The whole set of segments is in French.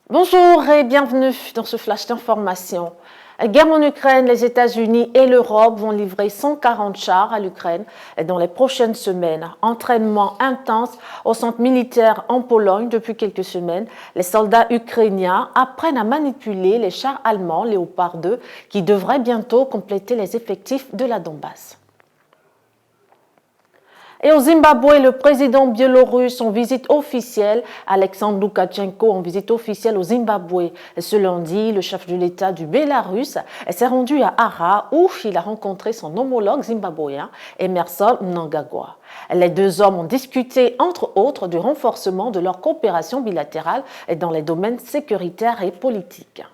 Bonjour et bienvenue dans ce flash d'information. Guerre en Ukraine, les États-Unis et l'Europe vont livrer 140 chars à l'Ukraine dans les prochaines semaines. Entraînement intense au centre militaire en Pologne depuis quelques semaines. Les soldats ukrainiens apprennent à manipuler les chars allemands Léopard 2 qui devraient bientôt compléter les effectifs de la Donbass. Et au Zimbabwe, le président biélorusse en visite officielle, Alexandre Loukachenko en visite officielle au Zimbabwe. Ce lundi, le chef de l'État du Bélarus s'est rendu à Harare où il a rencontré son homologue zimbabwéen, Emmerson Mnangagwa. Les deux hommes ont discuté, entre autres, du renforcement de leur coopération bilatérale dans les domaines sécuritaires et politiques.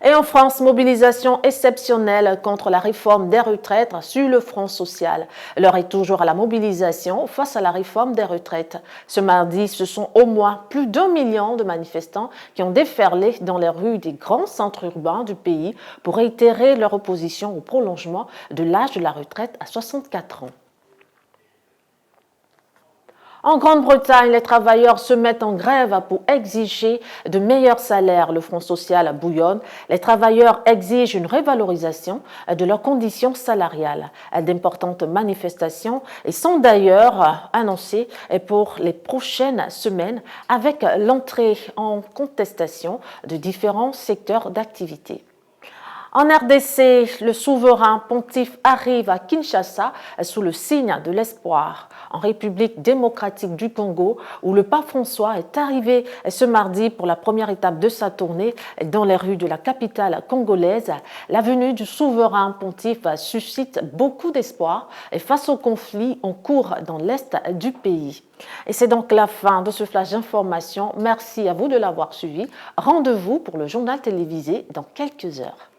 Et en France, mobilisation exceptionnelle contre la réforme des retraites sur le front social. L'heure est toujours à la mobilisation face à la réforme des retraites. Ce mardi, ce sont au moins plus d'1 million de manifestants qui ont déferlé dans les rues des grands centres urbains du pays pour réitérer leur opposition au prolongement de l'âge de la retraite à 64 ans. En Grande-Bretagne, les travailleurs se mettent en grève pour exiger de meilleurs salaires. Le Front social bouillonne. Les travailleurs exigent une révalorisation de leurs conditions salariales. D'importantes manifestations sont d'ailleurs annoncées pour les prochaines semaines avec l'entrée en contestation de différents secteurs d'activité. En RDC, le souverain pontife arrive à Kinshasa sous le signe de l'espoir. En République démocratique du Congo, où le pape François est arrivé ce mardi pour la première étape de sa tournée dans les rues de la capitale congolaise, la venue du souverain pontife suscite beaucoup d'espoir face au conflit en cours dans l'est du pays. Et c'est donc la fin de ce flash d'information. Merci à vous de l'avoir suivi. Rendez-vous pour le journal télévisé dans quelques heures.